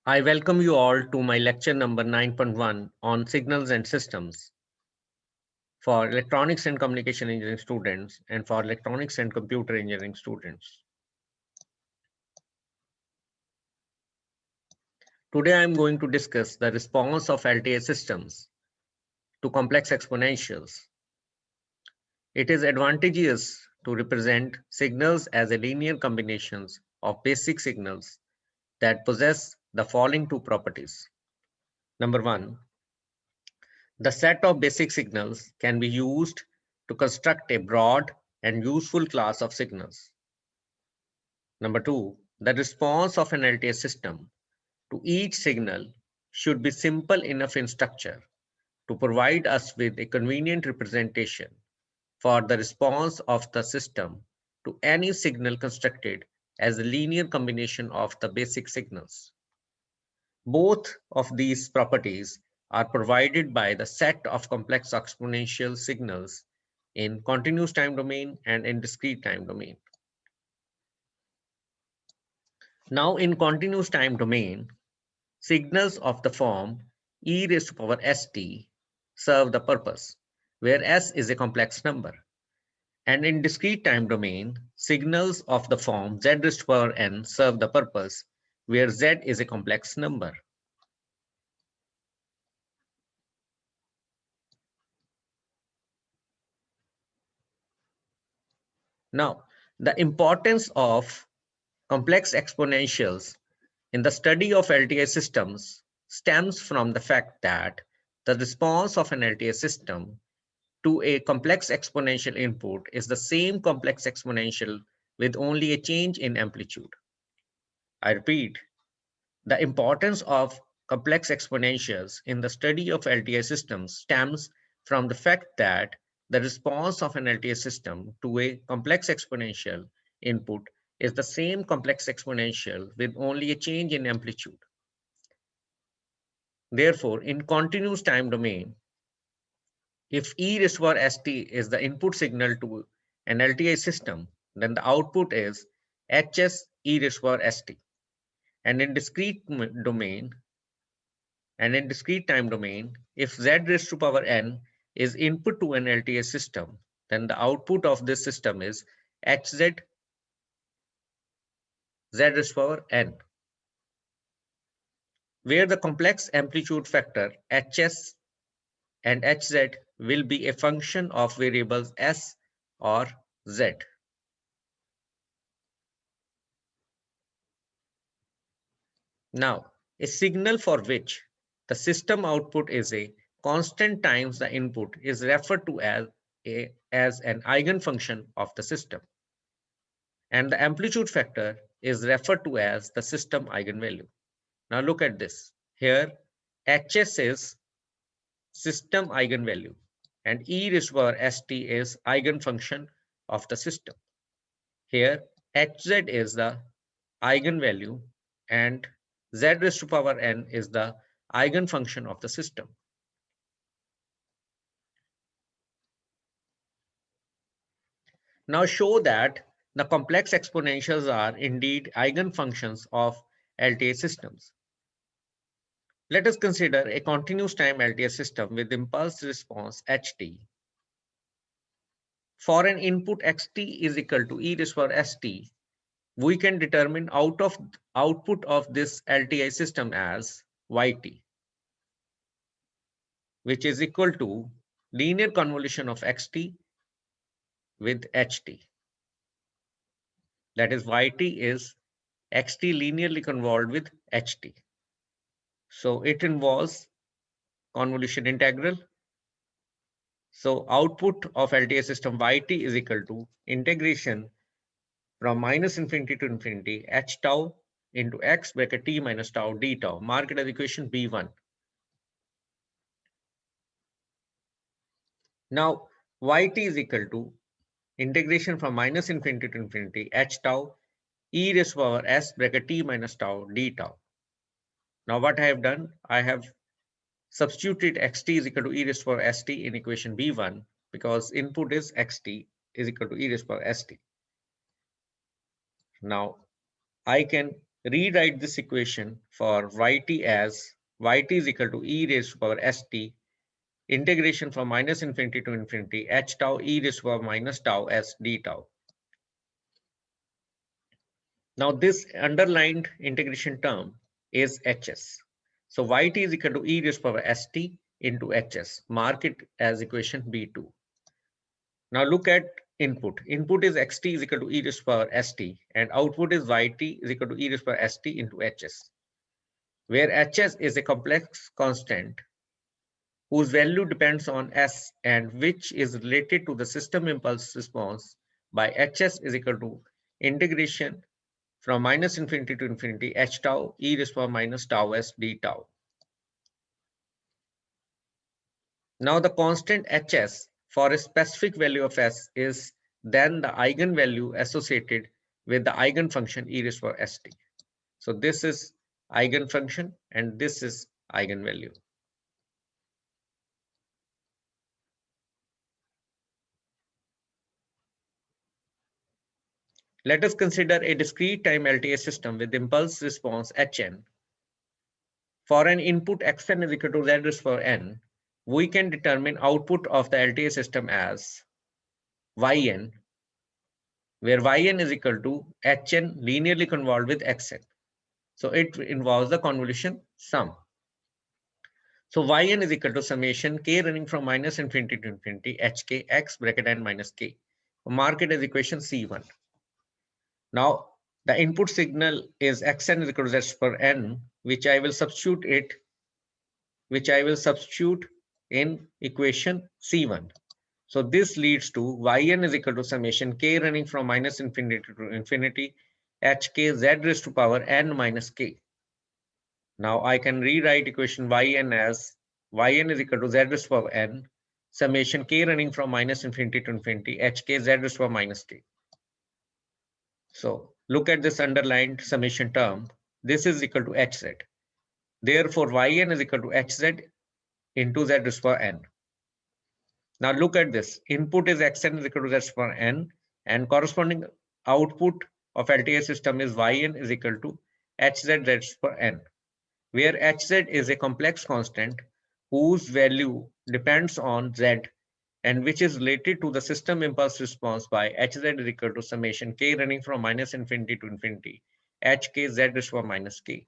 I welcome you all to my lecture number 9.1 on signals and systems for electronics and communication engineering students and for electronics and computer engineering students. Today I am going to discuss the response of LTI systems to complex exponentials. It is advantageous to represent signals as a linear combinations of basic signals that possess the following two properties. Number one, the set of basic signals can be used to construct a broad and useful class of signals. Number two, the response of an LTI system to each signal should be simple enough in structure to provide us with a convenient representation for the response of the system to any signal constructed as a linear combination of the basic signals. Both of these properties are provided by the set of complex exponential signals in continuous time domain and in discrete time domain. Now in continuous time domain, signals of the form e raised to power st serve the purpose, where s is a complex number. And in discrete time domain, signals of the form z raised to power n serve the purpose, where z is a complex number. Now, the importance of complex exponentials in the study of LTI systems stems from the fact that the response of an LTI system to a complex exponential input is the same complex exponential with only a change in amplitude. I repeat, the importance of complex exponentials in the study of LTI systems stems from the fact that the response of an LTI system to a complex exponential input is the same complex exponential with only a change in amplitude. Therefore, in continuous time domain, if e raised to power st is the input signal to an LTI system, then the output is hs e raised to power st. And in discrete domain, and in discrete time domain, if z raised to power n is input to an LTI system, then the output of this system is hz z raised to power n, where the complex amplitude factor hs and hz will be a function of variables s or z. Now, a signal for which the system output is a constant times the input is referred to as an eigenfunction of the system. And the amplitude factor is referred to as the system eigenvalue. Now look at this. Here, Hs is system eigenvalue and e raised to power st is eigenfunction of the system. Here, Hz is the eigenvalue and z raised to power n is the eigenfunction of the system. Now show that the complex exponentials are indeed eigenfunctions of LTI systems. Let us consider a continuous time LTI system with impulse response ht. For an input xt is equal to e raised to power st, we can determine output of this LTI system as yt, which is equal to linear convolution of xt with ht. That is, yt is xt linearly convolved with ht. So it involves convolution integral. So output of LTI system yt is equal to integration from minus infinity to infinity h tau into x bracket t minus tau d tau. Mark it as equation B1. Now yt is equal to integration from minus infinity to infinity h tau e raised to power s bracket t minus tau d tau. Now what I have done, I have substituted xt is equal to e raised to power st in equation B1 because input is xt is equal to e raised to power st. Now I can rewrite this equation for yt as yt is equal to e raised to power st integration from minus infinity to infinity h tau e raised to power minus tau s d tau. Now this underlined integration term is hs. So yt is equal to e raised to power st into hs. Mark it as equation B2. Now look at input. Input is xt is equal to e raised to power st and output is yt is equal to e raised to power st into hs, where hs is a complex constant whose value depends on s and which is related to the system impulse response by hs is equal to integration from minus infinity to infinity h tau e raised to power minus tau s d tau. Now the constant hs for a specific value of s is then the eigenvalue associated with the eigenfunction e raised to power st. So this is eigenfunction and this is eigenvalue. Let us consider a discrete time LTI system with impulse response Hn. For an input xn is equal to z raised to power n, we can determine output of the LTI system as yn, where yn is equal to hn linearly convolved with xn. So it involves the convolution sum. So yn is equal to summation k running from minus infinity to infinity hk x bracket n minus k. Mark it as equation C1. Now the input signal is xn is equal to z per n, which I will substitute in equation C1. So this leads to yn is equal to summation k running from minus infinity to infinity hk z raised to power n minus k. Now I can rewrite equation yn as yn is equal to z raised to power n summation k running from minus infinity to infinity hk z raised to power minus k. So look at this underlined summation term. This is equal to hz. Therefore, yn is equal to hz into z raised to power n. Now look at this. Input is xn is equal to z raised to power n, and corresponding output of LTI system is yn is equal to hz z raised to power n, where hz is a complex constant whose value depends on z and which is related to the system impulse response by hz is equal to summation k running from minus infinity to infinity hk z raised to power minus k.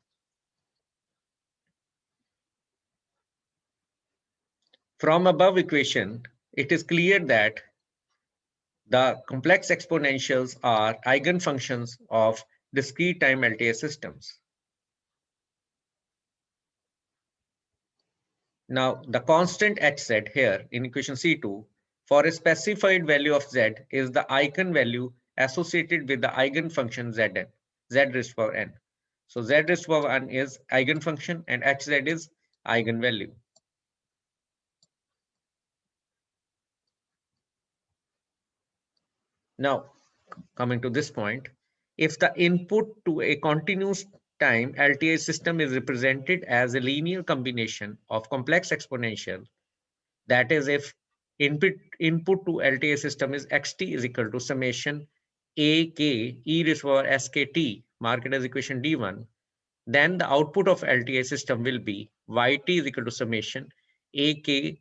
From above equation, it is clear that the complex exponentials are eigenfunctions of discrete time LTI systems. Now, the constant hz here in equation C2 for a specified value of z is the eigenvalue associated with the eigenfunction zn, z raised to power n. So z raised to power n is eigenfunction and hz is eigenvalue. Now, coming to this point, if the input to a continuous time LTI system is represented as a linear combination of complex exponential, that is, if input to LTI system is xt is equal to summation ak e raised to power skt, mark it as equation D1, then the output of LTI system will be yt is equal to summation ak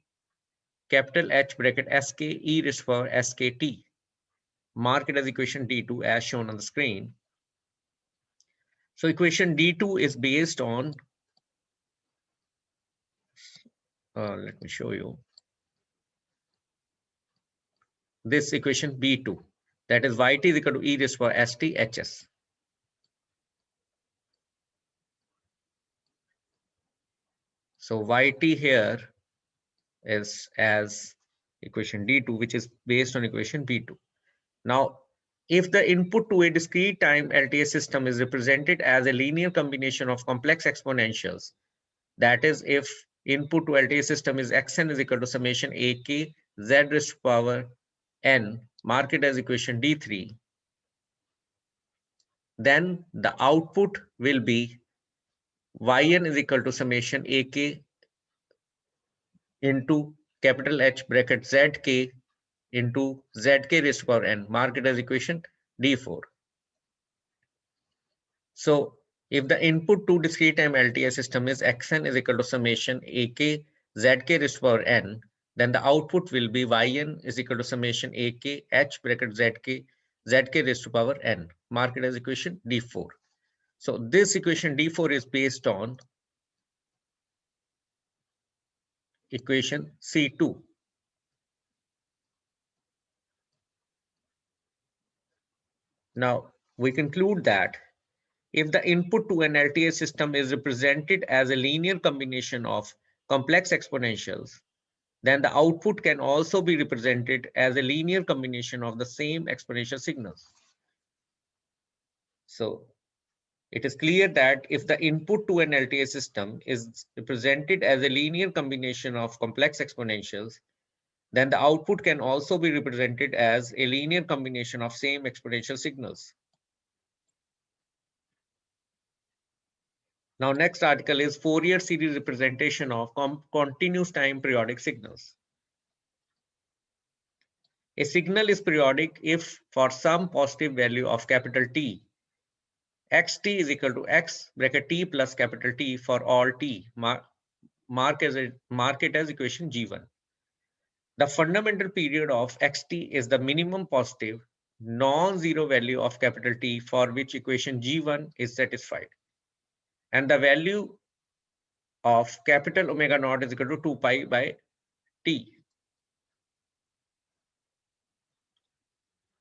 capital H bracket sk e raised to power skt. Mark it as equation D2 as shown on the screen. So equation D2 is based on, let me show you, this equation B2, that is yt is equal to e raised to power st hs. So yt here is as equation D2, which is based on equation B2. Now, if the input to a discrete time LTI system is represented as a linear combination of complex exponentials, that is, if input to LTI system is xn is equal to summation ak z raised to power n, mark it as equation D3, then the output will be yn is equal to summation ak into capital H bracket zk into zk raised to power n, mark it as equation D4. So If the input to discrete time LTI system is xn is equal to summation ak zk raised to power n, then the output will be yn is equal to summation ak h bracket zk raised to power n. Mark it as equation D4. So this equation D4 is based on equation C2. Now we conclude that if the input to an LTI system is represented as a linear combination of complex exponentials, then the output can also be represented as a linear combination of the same exponential signals. So it is clear that if the input to an LTI system is represented as a linear combination of complex exponentials, then the output can also be represented as a linear combination of same exponential signals. Now, next article is Fourier series representation of continuous time periodic signals. A signal is periodic if for some positive value of capital T, xt is equal to x bracket t plus capital T for all t. Mark it as equation G1. The fundamental period of xt is the minimum positive non-zero value of capital T for which equation G1 is satisfied. And the value of capital omega naught is equal to 2 pi by T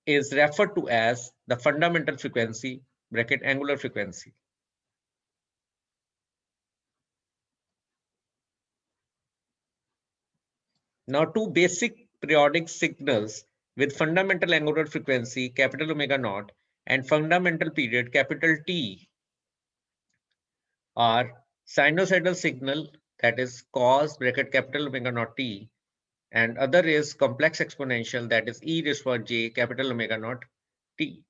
is referred to as the fundamental frequency bracket angular frequency. Now, two basic periodic signals with fundamental angular frequency capital omega naught and fundamental period capital T are sinusoidal signal, that is cos bracket capital omega naught T, and other is complex exponential, that is e raised to power j capital omega naught T.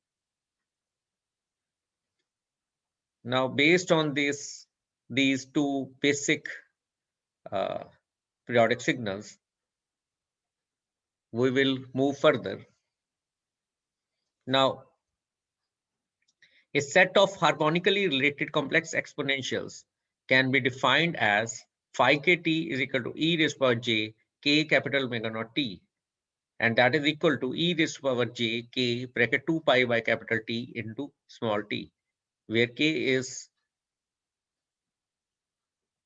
Now, based on these two basic periodic signals, we will move further. Now, a set of harmonically related complex exponentials can be defined as phi kt is equal to e raised to power j k capital omega naught T, and that is equal to e raised to power j k bracket 2 pi by capital T into small t, where k is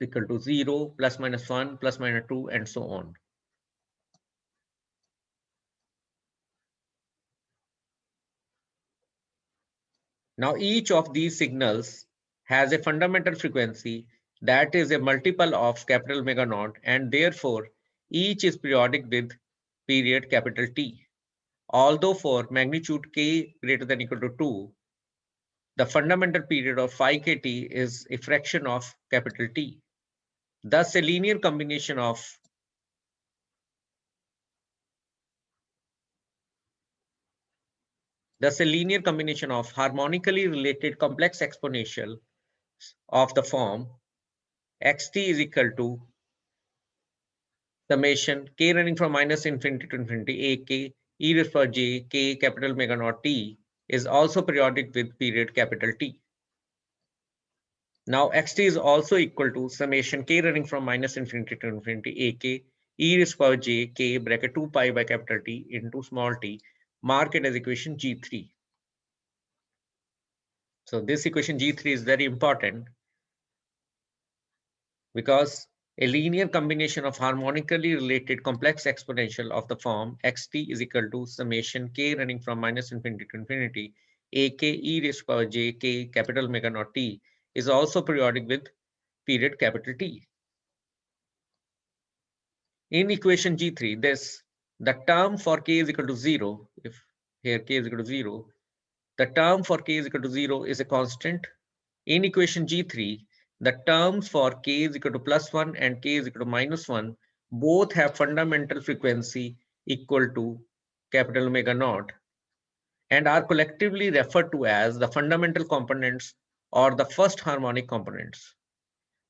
equal to 0, plus minus 1, plus minus 2, and so on. Now, each of these signals has a fundamental frequency that is a multiple of capital omega naught, and therefore each is periodic with period capital T. Although for magnitude k greater than equal to 2, the fundamental period of phi kt is a fraction of capital T. Thus, a linear combination of harmonically related complex exponential of the form xt is equal to summation k running from minus infinity to infinity ak e raised to power j k capital omega naught T is also periodic with period capital T. Now, xt is also equal to summation k running from minus infinity to infinity ak e raised to power j k bracket 2 pi by capital T into small t. Mark it as equation G3. So this equation G3 is very important because a linear combination of harmonically related complex exponential of the form xt is equal to summation k running from minus infinity to infinity ak e raised to power j k capital omega naught T is also periodic with period capital T. In equation G3, the term for k is equal to 0, if here k is equal to 0, the term for k is equal to 0 is a constant. In equation G3, the terms for k is equal to plus 1 and k is equal to minus 1 both have fundamental frequency equal to capital omega naught and are collectively referred to as the fundamental components or the first harmonic components.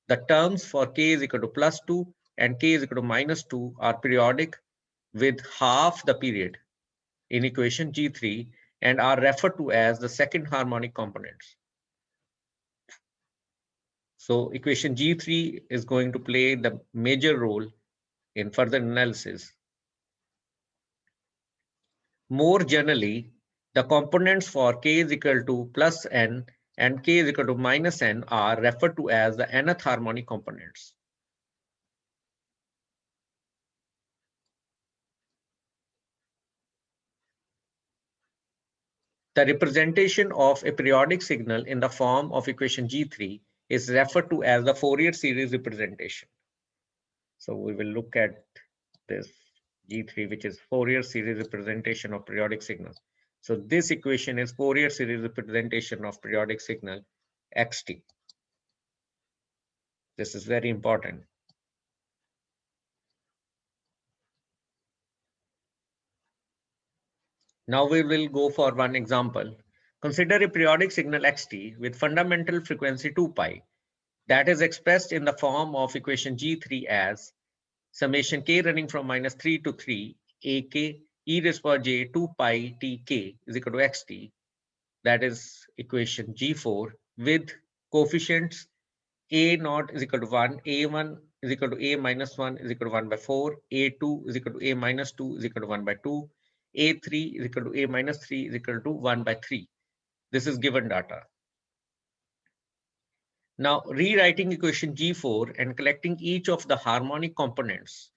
The terms for k is equal to plus 2 and k is equal to minus 2 are periodic with half the period in equation G3 and are referred to as the second harmonic components. So equation G3 is going to play the major role in further analysis. More generally, the components for k is equal to plus n and k is equal to minus n are referred to as the nth harmonic components. The representation of a periodic signal in the form of equation G3 is referred to as the Fourier series representation. So we will look at this G3, which is Fourier series representation of periodic signal. So this equation is Fourier series representation of periodic signal xt. This is very important. Now we will go for one example. Consider a periodic signal xt with fundamental frequency 2 pi that is expressed in the form of equation G3 as summation k running from -3 to 3 ak e raised power j 2 pi tk is equal to xt. That is equation G4 with coefficients a naught is equal to 1, a1 is equal to a minus 1 is equal to 1 by 4, a2 is equal to a minus 2 is equal to 1 by 2, a3 is equal to a minus 3 is equal to 1 by 3. This is given data. Now rewriting equation G4 and collecting each of the harmonic components,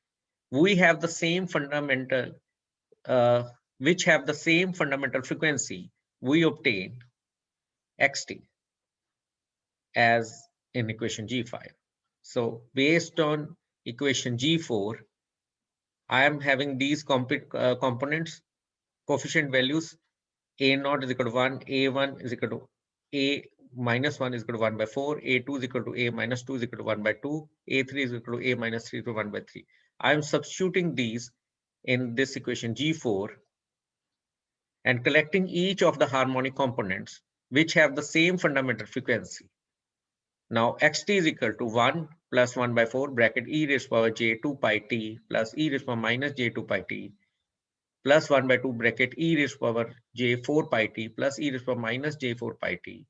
we have the same fundamental, which have the same fundamental frequency, we obtain xt as in equation G5. So based on equation G4, I am having these components, coefficient values, a naught is equal to 1, a1 is equal to a minus 1 is equal to 1 by 4, a2 is equal to a minus 2 is equal to 1 by 2, a3 is equal to a minus 3 to 1 by 3. I am substituting these in this equation G4 and collecting each of the harmonic components which have the same fundamental frequency. Now xt is equal to 1 plus 1 by 4 bracket e raised power j 2 pi t plus e raised power minus j 2 pi t plus 1 by 2 bracket e raised power j 4 pi t plus e raised power minus j 4 pi t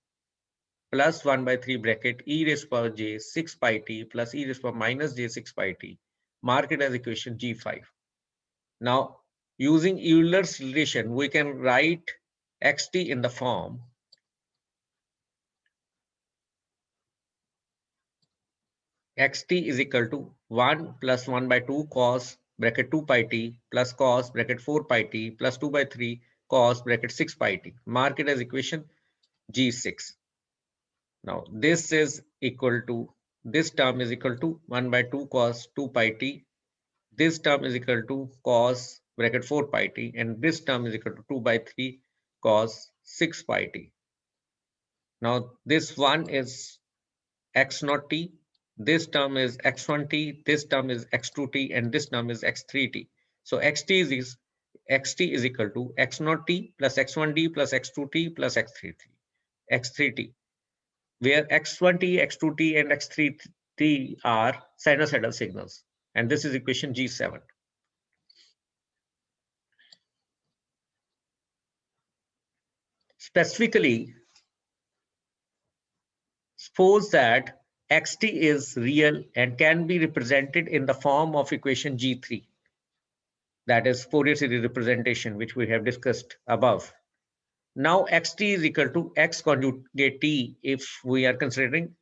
plus 1 by 3 bracket e raised power j 6 pi t plus e raised power minus j 6 pi t. Mark it as equation G5. Now using Euler's relation, we can write xt in the form xt is equal to 1 plus 1 by 2 cos bracket 2 pi t plus cos bracket 4 pi t plus 2 by 3 cos bracket 6 pi t. Mark it as equation G6. Now this is equal to, this term is equal to 1 by 2 cos 2 pi t. This term is equal to cos bracket 4 pi t and this term is equal to 2 by 3 cos 6 pi t. Now this one is x naught t, this term is x1t, this term is x2t, and this term is x3t. So xt is equal to x naught t plus x1t plus x2t plus x3t, where x1t, x2t, and x3t are sinusoidal signals. And this is equation G7. Specifically, suppose that xt is real and can be represented in the form of equation G3. That is Fourier series representation, which we have discussed above. Now xt is equal to x conjugate t if we are considering,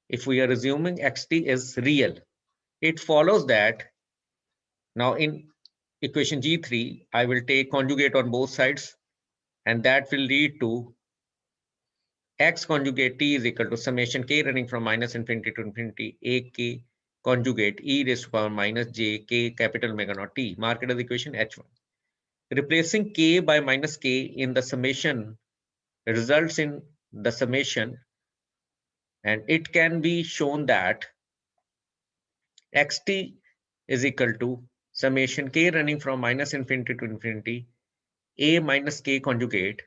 if we are assuming xt is real. It follows that now in equation G3, I will take conjugate on both sides, and that will lead to x conjugate t is equal to summation k running from minus infinity to infinity a k conjugate e raised to power minus j k capital omega naught t. Mark it as equation H1. Replacing k by minus k in the summation results in the summation, and it can be shown that xt is equal to summation k running from minus infinity to infinity a minus k conjugate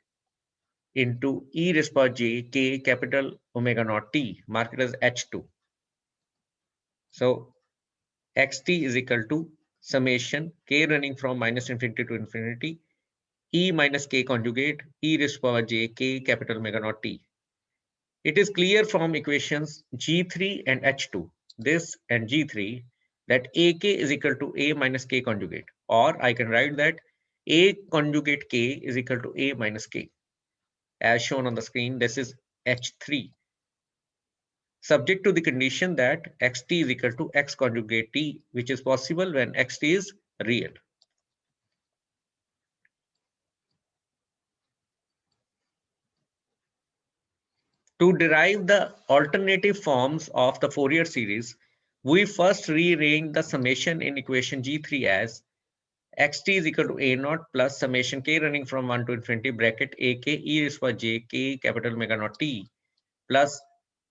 into e raised power j k capital omega naught t, marked as H2. So xt is equal to summation k running from minus infinity to infinity e minus k conjugate e raised power j k capital omega naught t. It is clear from equations G3 and H2, this and G3, that AK is equal to A minus K conjugate, or I can write that A conjugate K is equal to A minus K. As shown on the screen, this is H3, subject to the condition that xt is equal to x conjugate t, which is possible when xt is real. To derive the alternative forms of the Fourier series, we first rearrange the summation in equation G3 as xt is equal to a naught plus summation k running from 1 to infinity bracket ak e raised by j k capital omega naught t plus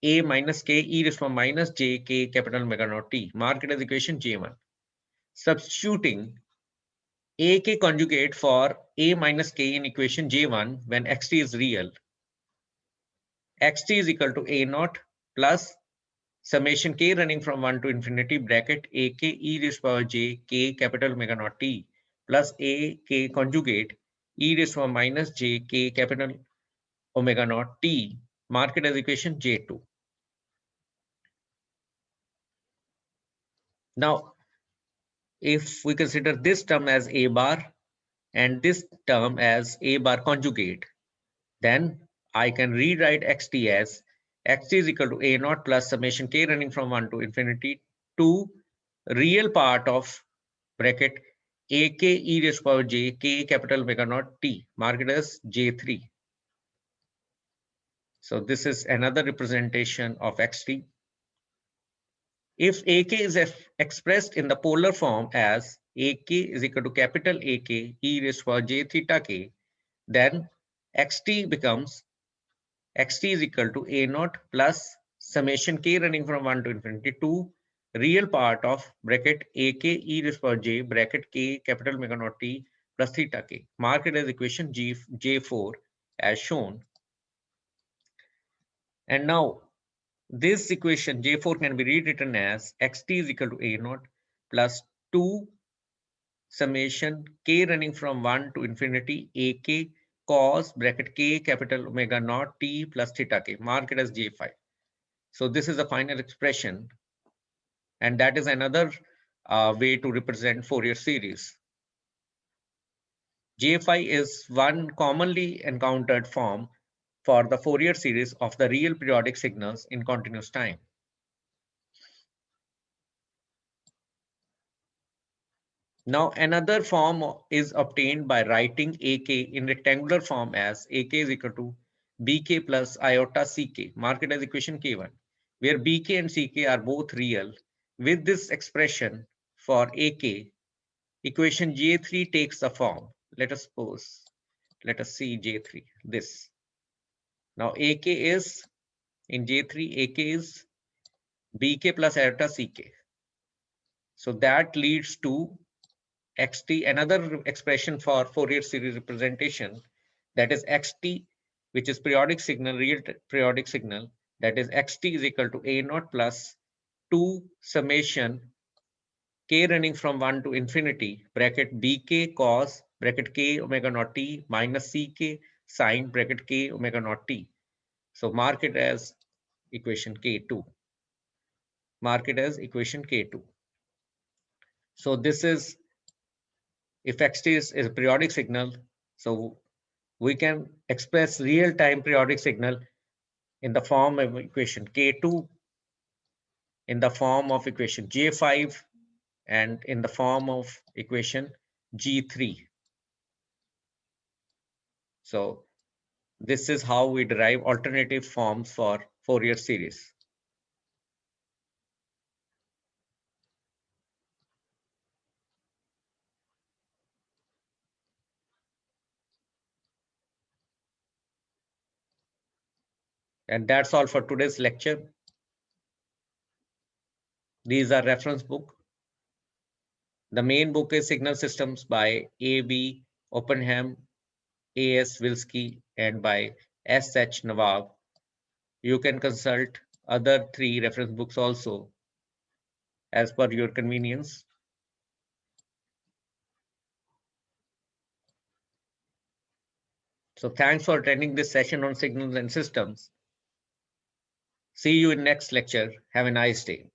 a minus k e raised by minus j k capital omega naught t. Mark it as equation J1. Substituting ak conjugate for a minus k in equation J1 when xt is real, xt is equal to a naught plus summation k running from 1 to infinity bracket ak e raised power j k capital omega naught t plus a k conjugate e raised power minus j k capital omega naught t. Mark it as equation J2. Now, if we consider this term as a bar and this term as a bar conjugate, then I can rewrite xt as xt is equal to a naught plus summation k running from 1 to infinity to real part of bracket ak e raised power j k capital omega naught t. Mark it as J3. So this is another representation of xt. If ak is expressed in the polar form as ak is equal to capital AK e raised power j theta k, then xt becomes xt is equal to a naught plus summation k running from 1 to infinity to real part of bracket ak e raised power j bracket k capital omega naught t plus theta k. Mark it as equation J4 as shown. And now this equation J4 can be rewritten as xt is equal to a naught plus 2 summation k running from 1 to infinity ak cos bracket k capital omega naught t plus theta k. Mark it as J5. So this is a final expression, and that is another way to represent Fourier series. J5 is one commonly encountered form for the Fourier series of the real periodic signals in continuous time. Now another form is obtained by writing AK in rectangular form as AK is equal to BK plus iota CK. Mark it as equation K1, where BK and CK are both real. With this expression for AK, equation J3 takes the form. Let us see J3, this. Now AK is, in J3, AK is BK plus iota CK. So that leads to xt, another expression for Fourier series representation, that is xt, which is periodic signal, real periodic signal, that is xt is equal to a naught plus 2 summation k running from 1 to infinity bracket bk cos bracket k omega naught t minus ck sine bracket k omega naught t. So mark it as equation K2. Mark it as equation K2. So this is, if xt is a periodic signal, so we can express real-time periodic signal in the form of equation K2, in the form of equation J5, and in the form of equation G3. So this is how we derive alternative forms for Fourier series. And that's all for today's lecture. These are reference book. The main book is Signal Systems by A.B. Oppenheim, A.S. Wilsky, and by S.H. Nawab. You can consult other 3 reference books also as per your convenience. So thanks for attending this session on signals and systems. See you in next lecture. Have a nice day.